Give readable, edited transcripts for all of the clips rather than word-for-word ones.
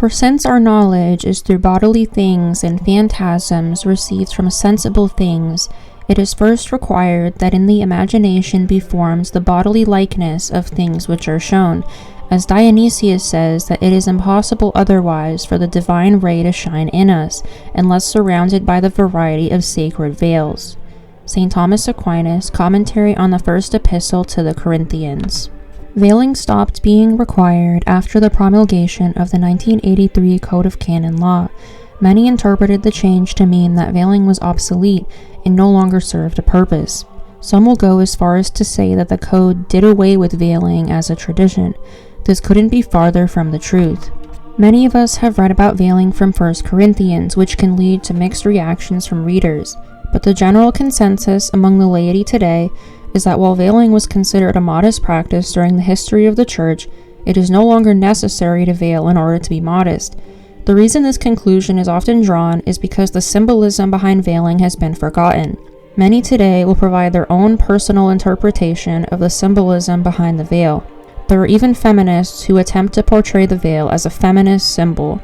For since our knowledge is through bodily things and phantasms received from sensible things, it is first required that in the imagination be formed the bodily likeness of things which are shown, as Dionysius says that it is impossible otherwise for the divine ray to shine in us, unless surrounded by the variety of sacred veils. St. Thomas Aquinas, Commentary on the First Epistle to the Corinthians. Veiling stopped being required after the promulgation of the 1983 Code of Canon Law. Many interpreted the change to mean that veiling was obsolete and no longer served a purpose. Some will go as far as to say that the code did away with veiling as a tradition. This couldn't be farther from the truth. Many of us have read about veiling from 1 Corinthians, which can lead to mixed reactions from readers, but the general consensus among the laity today is that while veiling was considered a modest practice during the history of the Church, it is no longer necessary to veil in order to be modest. The reason this conclusion is often drawn is because the symbolism behind veiling has been forgotten. Many today will provide their own personal interpretation of the symbolism behind the veil. There are even feminists who attempt to portray the veil as a feminist symbol.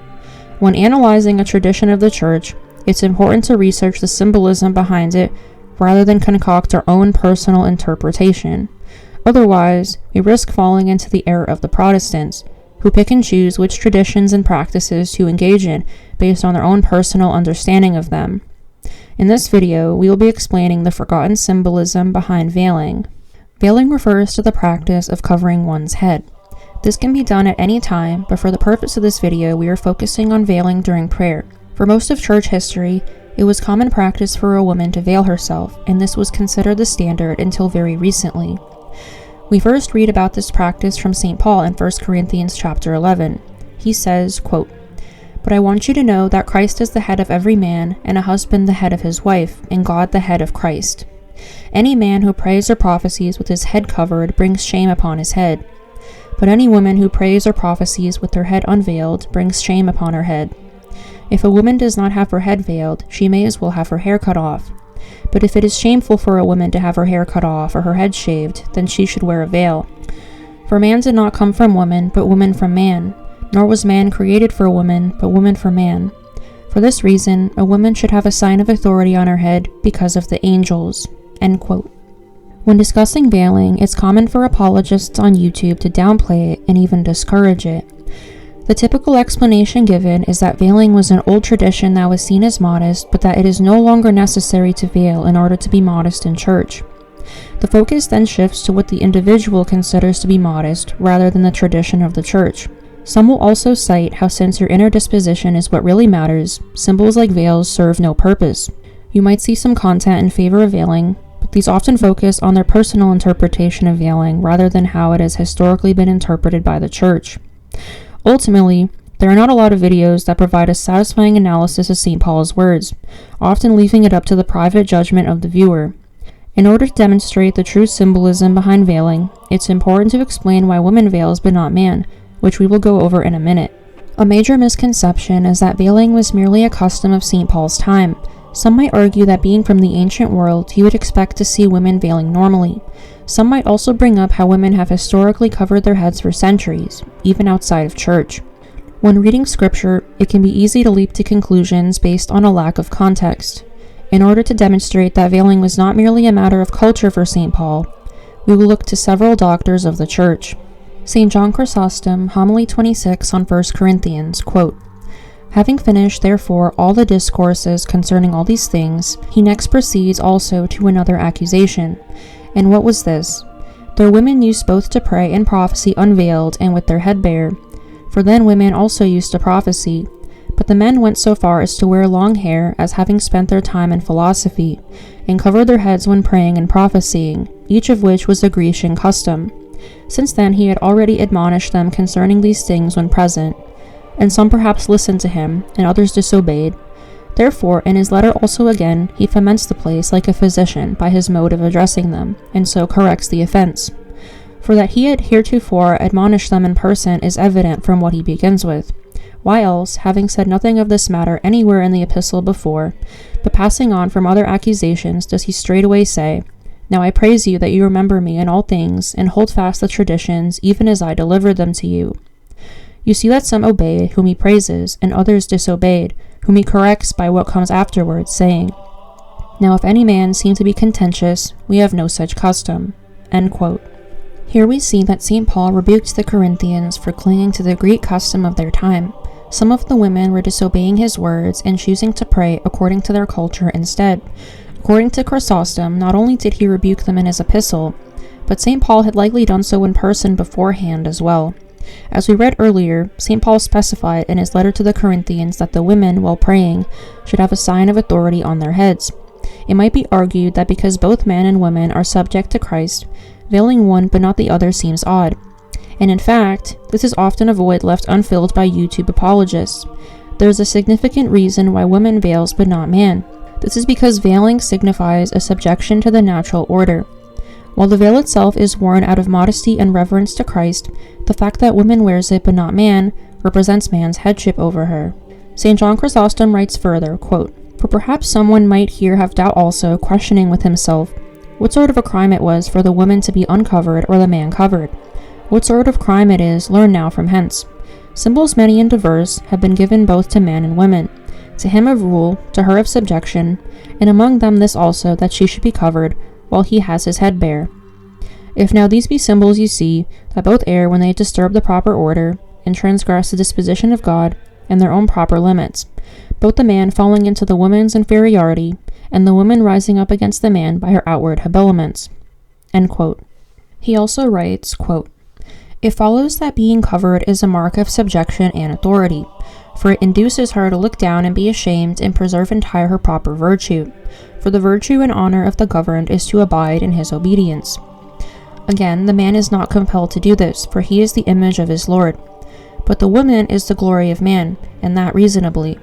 When analyzing a tradition of the Church, it's important to research the symbolism behind it rather than concoct our own personal interpretation. Otherwise, we risk falling into the error of the Protestants, who pick and choose which traditions and practices to engage in based on their own personal understanding of them. In this video, we will be explaining the forgotten symbolism behind veiling. Veiling refers to the practice of covering one's head. This can be done at any time, but for the purpose of this video, we are focusing on veiling during prayer. For most of church history, it was common practice for a woman to veil herself, and this was considered the standard until very recently. We first read about this practice from St. Paul in 1 Corinthians chapter 11. He says, quote, "But I want you to know that Christ is the head of every man, and a husband the head of his wife, and God the head of Christ. Any man who prays or prophesies with his head covered brings shame upon his head. But any woman who prays or prophesies with her head unveiled brings shame upon her head. If a woman does not have her head veiled, she may as well have her hair cut off. But if it is shameful for a woman to have her hair cut off or her head shaved, then she should wear a veil. For man did not come from woman, but woman from man. Nor was man created for woman, but woman for man. For this reason, a woman should have a sign of authority on her head because of the angels." End quote. When discussing veiling, it's common for apologists on YouTube to downplay it and even discourage it. The typical explanation given is that veiling was an old tradition that was seen as modest, but that it is no longer necessary to veil in order to be modest in church. The focus then shifts to what the individual considers to be modest, rather than the tradition of the church. Some will also cite how since your inner disposition is what really matters, symbols like veils serve no purpose. You might see some content in favor of veiling, but these often focus on their personal interpretation of veiling rather than how it has historically been interpreted by the church. Ultimately, there are not a lot of videos that provide a satisfying analysis of St. Paul's words, often leaving it up to the private judgment of the viewer. In order to demonstrate the true symbolism behind veiling, it's important to explain why woman veils but not man, which we will go over in a minute. A major misconception is that veiling was merely a custom of St. Paul's time. Some might argue that being from the ancient world, he would expect to see women veiling normally. Some might also bring up how women have historically covered their heads for centuries, even outside of church. When reading scripture, it can be easy to leap to conclusions based on a lack of context. In order to demonstrate that veiling was not merely a matter of culture for St. Paul, we will look to several doctors of the church. St. John Chrysostom, Homily 26 on 1 Corinthians, quote, "Having finished, therefore, all the discourses concerning all these things, he next proceeds also to another accusation. And what was this? Their women used both to pray and prophecy unveiled and with their head bare. For then women also used to prophesy. But the men went so far as to wear long hair, as having spent their time in philosophy, and covered their heads when praying and prophesying, each of which was a Grecian custom. Since then he had already admonished them concerning these things when present. And some perhaps listened to him, and others disobeyed. Therefore, in his letter also again, he foments the place like a physician by his mode of addressing them, and so corrects the offense. For that he had heretofore admonished them in person is evident from what he begins with. Why else, having said nothing of this matter anywhere in the epistle before, but passing on from other accusations, does he straightway say, Now I praise you that you remember me in all things, and hold fast the traditions, even as I delivered them to you. You see that some obeyed, whom he praises, and others disobeyed, whom he corrects by what comes afterwards, saying, Now if any man seem to be contentious, we have no such custom." End quote. Here we see that St. Paul rebukes the Corinthians for clinging to the Greek custom of their time. Some of the women were disobeying his words and choosing to pray according to their culture instead. According to Chrysostom, not only did he rebuke them in his epistle, but St. Paul had likely done so in person beforehand as well. As we read earlier, St. Paul specified in his letter to the Corinthians that the women, while praying, should have a sign of authority on their heads. It might be argued that because both men and women are subject to Christ, veiling one but not the other seems odd. And in fact, this is often a void left unfilled by YouTube apologists. There is a significant reason why woman veils but not man. This is because veiling signifies a subjection to the natural order. While the veil itself is worn out of modesty and reverence to Christ, the fact that woman wears it but not man represents man's headship over her. St. John Chrysostom writes further, quote, "For perhaps someone might here have doubt also, questioning with himself, what sort of a crime it was for the woman to be uncovered or the man covered? What sort of crime it is, learn now from hence. Symbols many and diverse have been given both to man and women, to him of rule, to her of subjection, and among them this also, that she should be covered, while he has his head bare. If now these be symbols you see, that both err when they disturb the proper order, and transgress the disposition of God, and their own proper limits, both the man falling into the woman's inferiority, and the woman rising up against the man by her outward habiliments." End quote. He also writes, quote, "It follows that being covered is a mark of subjection and authority, for it induces her to look down and be ashamed and preserve entire her proper virtue, for the virtue and honor of the governed is to abide in his obedience. Again, the man is not compelled to do this, for he is the image of his Lord. But the woman is the glory of man, and that reasonably.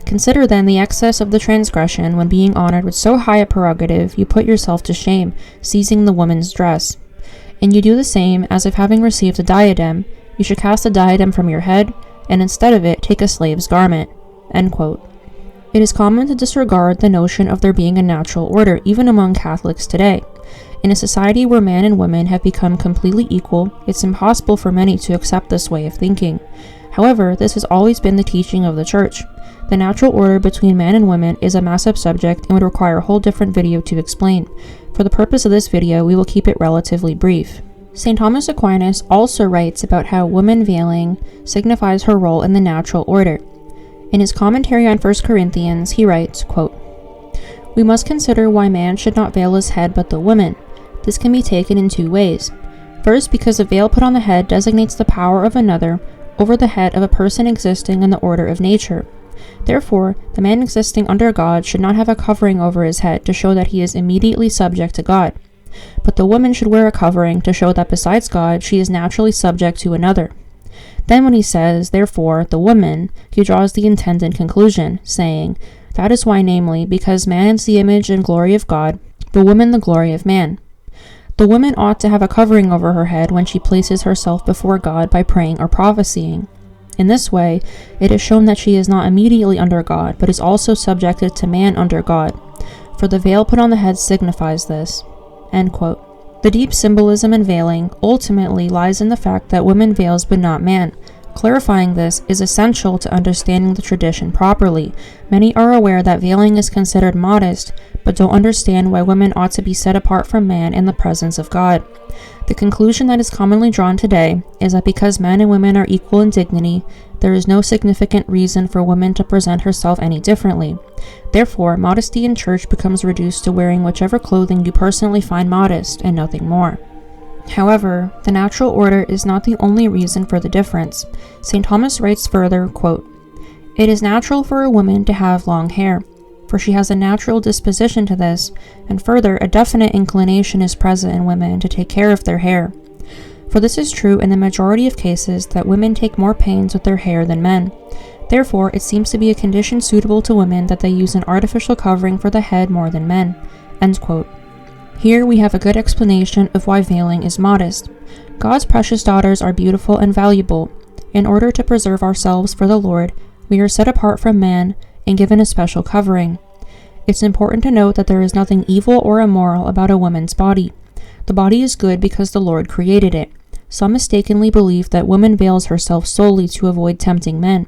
Consider then the excess of the transgression when being honored with so high a prerogative you put yourself to shame, seizing the woman's dress. And you do the same as if having received a diadem, you should cast the diadem from your head, and instead of it take a slave's garment." End quote. It is common to disregard the notion of there being a natural order, even among Catholics today. In a society where man and woman have become completely equal, it's impossible for many to accept this way of thinking. However, this has always been the teaching of the Church. The natural order between man and woman is a massive subject and would require a whole different video to explain. For the purpose of this video, we will keep it relatively brief. St. Thomas Aquinas also writes about how woman veiling signifies her role in the natural order. In his commentary on 1 Corinthians, he writes, quote, "We must consider why man should not veil his head but the woman. This can be taken in two ways. First, because a veil put on the head designates the power of another over the head of a person existing in the order of nature. Therefore, the man existing under God should not have a covering over his head to show that he is immediately subject to God. But the woman should wear a covering to show that besides God, she is naturally subject to another." Then when he says, "Therefore, the woman," he draws the intended conclusion, saying, "That is why, namely, because man is the image and glory of God, the woman the glory of man. The woman ought to have a covering over her head when she places herself before God by praying or prophesying. In this way, it is shown that she is not immediately under God, but is also subjected to man under God, for the veil put on the head signifies this." End quote. The deep symbolism in veiling ultimately lies in the fact that woman veils but not man. Clarifying this is essential to understanding the tradition properly. Many are aware that veiling is considered modest, but don't understand why women ought to be set apart from man in the presence of God. The conclusion that is commonly drawn today is that because men and women are equal in dignity, there is no significant reason for women to present herself any differently. Therefore, modesty in church becomes reduced to wearing whichever clothing you personally find modest and nothing more. However, the natural order is not the only reason for the difference. St. Thomas writes further, quote, "It is natural for a woman to have long hair, for she has a natural disposition to this, and further, a definite inclination is present in women to take care of their hair. For this is true in the majority of cases that women take more pains with their hair than men. Therefore, it seems to be a condition suitable to women that they use an artificial covering for the head more than men." End quote. Here we have a good explanation of why veiling is modest. God's precious daughters are beautiful and valuable. In order to preserve ourselves for the Lord, we are set apart from man and given a special covering. It's important to note that there is nothing evil or immoral about a woman's body. The body is good because the Lord created it. Some mistakenly believe that woman veils herself solely to avoid tempting men.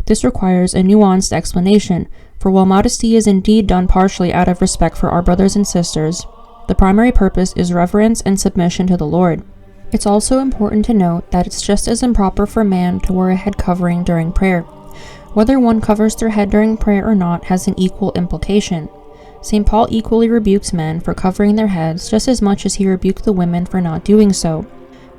This requires a nuanced explanation, for while modesty is indeed done partially out of respect for our brothers and sisters, the primary purpose is reverence and submission to the Lord. It's also important to note that it's just as improper for man to wear a head covering during prayer. Whether one covers their head during prayer or not has an equal implication. St. Paul equally rebukes men for covering their heads just as much as he rebuked the women for not doing so.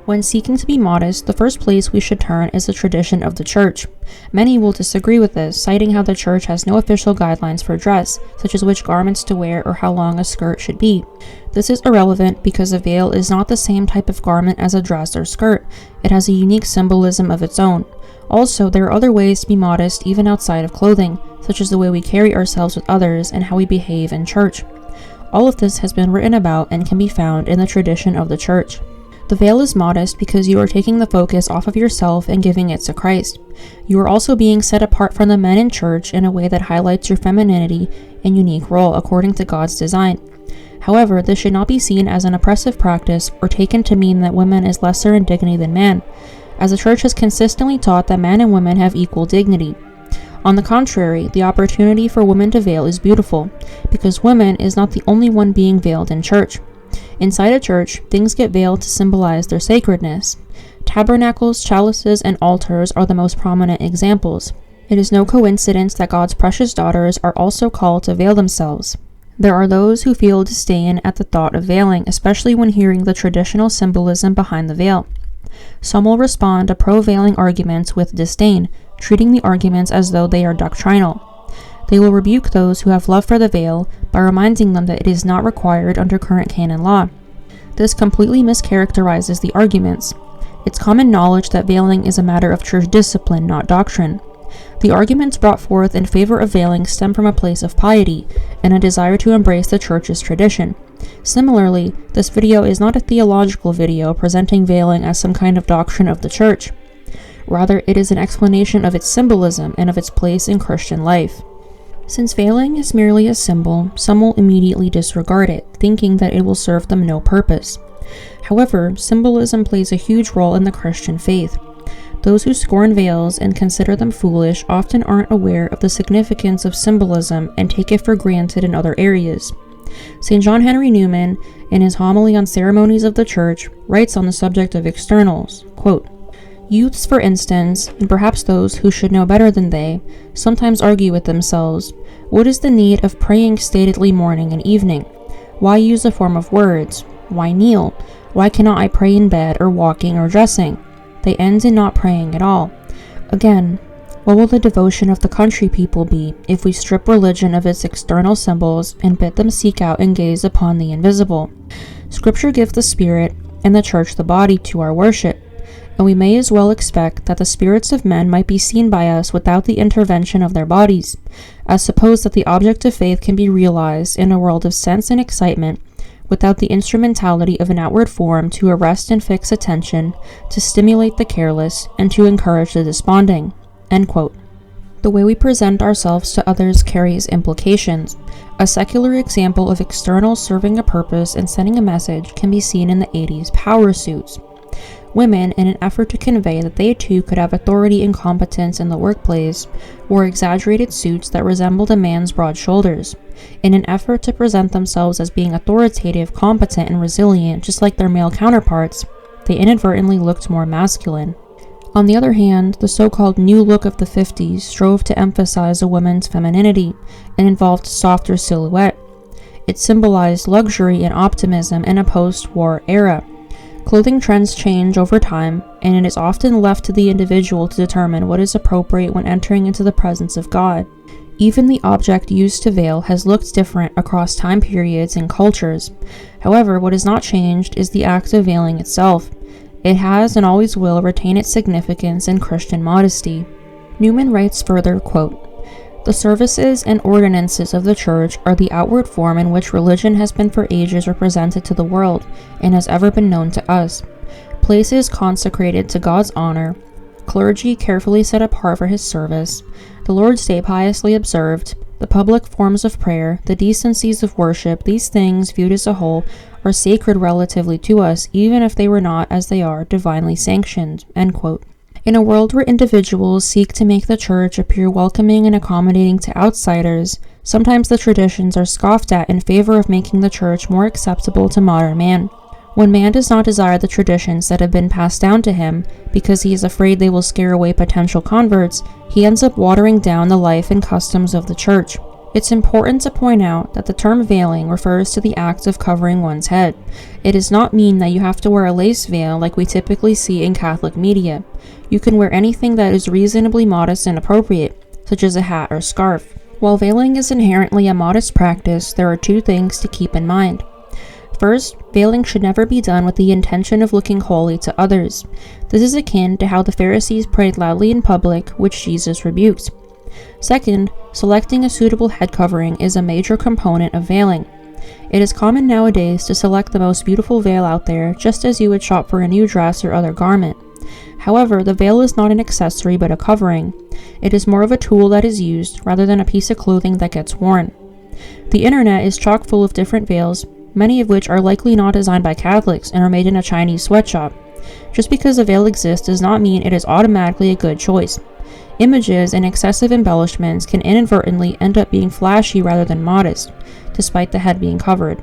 When seeking to be modest, the first place we should turn is the tradition of the church. Many will disagree with this, citing how the church has no official guidelines for dress, such as which garments to wear or how long a skirt should be. This is irrelevant because a veil is not the same type of garment as a dress or skirt. It has a unique symbolism of its own. Also, there are other ways to be modest even outside of clothing, such as the way we carry ourselves with others and how we behave in church. All of this has been written about and can be found in the tradition of the church. The veil is modest because you are taking the focus off of yourself and giving it to Christ. You are also being set apart from the men in church in a way that highlights your femininity and unique role according to God's design. However, this should not be seen as an oppressive practice or taken to mean that woman is lesser in dignity than man, as the church has consistently taught that men and women have equal dignity. On the contrary, the opportunity for women to veil is beautiful, because woman is not the only one being veiled in church. Inside a church, things get veiled to symbolize their sacredness. Tabernacles, chalices, and altars are the most prominent examples. It is no coincidence that God's precious daughters are also called to veil themselves. There are those who feel disdain at the thought of veiling, especially when hearing the traditional symbolism behind the veil. Some will respond to pro-veiling arguments with disdain, treating the arguments as though they are doctrinal. They will rebuke those who have love for the veil by reminding them that it is not required under current canon law. This completely mischaracterizes the arguments. It's common knowledge that veiling is a matter of church discipline, not doctrine. The arguments brought forth in favor of veiling stem from a place of piety and a desire to embrace the church's tradition. Similarly, this video is not a theological video presenting veiling as some kind of doctrine of the church. Rather, it is an explanation of its symbolism and of its place in Christian life. Since veiling is merely a symbol, some will immediately disregard it, thinking that it will serve them no purpose. However, symbolism plays a huge role in the Christian faith. Those who scorn veils and consider them foolish often aren't aware of the significance of symbolism and take it for granted in other areas. St. John Henry Newman, in his homily on ceremonies of the church, writes on the subject of externals, quote, "Youths, for instance, and perhaps those who should know better than they, sometimes argue with themselves, what is the need of praying statedly morning and evening? Why use a form of words? Why kneel? Why cannot I pray in bed or walking or dressing? They end in not praying at all. Again, what will the devotion of the country people be if we strip religion of its external symbols and bid them seek out and gaze upon the invisible? Scripture gives the spirit and the church the body to our worship, and we may as well expect that the spirits of men might be seen by us without the intervention of their bodies, as suppose that the object of faith can be realized in a world of sense and excitement without the instrumentality of an outward form to arrest and fix attention, to stimulate the careless, and to encourage the desponding." End quote. The way we present ourselves to others carries implications. A secular example of external serving a purpose and sending a message can be seen in the 80s power suits. Women, in an effort to convey that they too could have authority and competence in the workplace, wore exaggerated suits that resembled a man's broad shoulders. In an effort to present themselves as being authoritative, competent, and resilient, just like their male counterparts, they inadvertently looked more masculine. On the other hand, the so-called new look of the 50s strove to emphasize a woman's femininity and involved softer silhouette. It symbolized luxury and optimism in a post-war era. Clothing trends change over time, and it is often left to the individual to determine what is appropriate when entering into the presence of God. Even the object used to veil has looked different across time periods and cultures. However, what has not changed is the act of veiling itself. It has and always will retain its significance in Christian modesty. Newman writes further, quote, "The services and ordinances of the Church are the outward form in which religion has been for ages represented to the world and has ever been known to us. Places consecrated to God's honor, clergy carefully set apart for his service, the Lord's Day piously observed, The public forms of prayer, the decencies of worship, these things, viewed as a whole, are sacred relatively to us, even if they were not, as they are, divinely sanctioned." End quote. In a world where individuals seek to make the church appear welcoming and accommodating to outsiders, sometimes the traditions are scoffed at in favor of making the church more acceptable to modern man. When man does not desire the traditions that have been passed down to him, because he is afraid they will scare away potential converts, he ends up watering down the life and customs of the church. It's important to point out that the term veiling refers to the act of covering one's head. It does not mean that you have to wear a lace veil like we typically see in Catholic media. You can wear anything that is reasonably modest and appropriate, such as a hat or scarf. While veiling is inherently a modest practice, there are two things to keep in mind. First, veiling should never be done with the intention of looking holy to others. This is akin to how the Pharisees prayed loudly in public, which Jesus rebuked. Second, selecting a suitable head covering is a major component of veiling. It is common nowadays to select the most beautiful veil out there, just as you would shop for a new dress or other garment. However, the veil is not an accessory but a covering. It is more of a tool that is used, rather than a piece of clothing that gets worn. The internet is chock full of different veils, many of which are likely not designed by Catholics and are made in a Chinese sweatshop. Just because a veil exists does not mean it is automatically a good choice. Images and excessive embellishments can inadvertently end up being flashy rather than modest, despite the head being covered.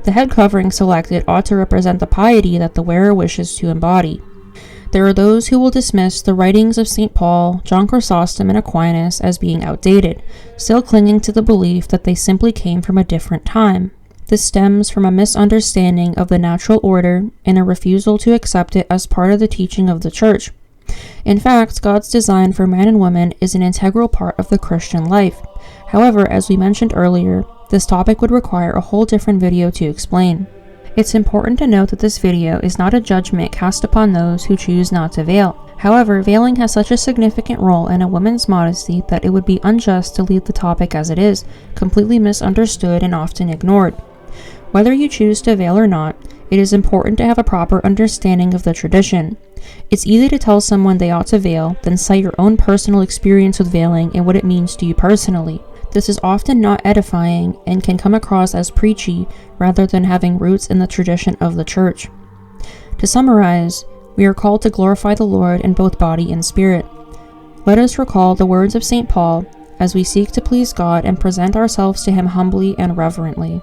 The head covering selected ought to represent the piety that the wearer wishes to embody. There are those who will dismiss the writings of St. Paul, John Chrysostom, and Aquinas as being outdated, still clinging to the belief that they simply came from a different time. This stems from a misunderstanding of the natural order and a refusal to accept it as part of the teaching of the Church. In fact, God's design for man and woman is an integral part of the Christian life. However, as we mentioned earlier, this topic would require a whole different video to explain. It's important to note that this video is not a judgment cast upon those who choose not to veil. However, veiling has such a significant role in a woman's modesty that it would be unjust to leave the topic as it is, completely misunderstood and often ignored. Whether you choose to veil or not, it is important to have a proper understanding of the tradition. It's easy to tell someone they ought to veil, then cite your own personal experience with veiling and what it means to you personally. This is often not edifying and can come across as preachy rather than having roots in the tradition of the Church. To summarize, we are called to glorify the Lord in both body and spirit. Let us recall the words of St. Paul as we seek to please God and present ourselves to Him humbly and reverently.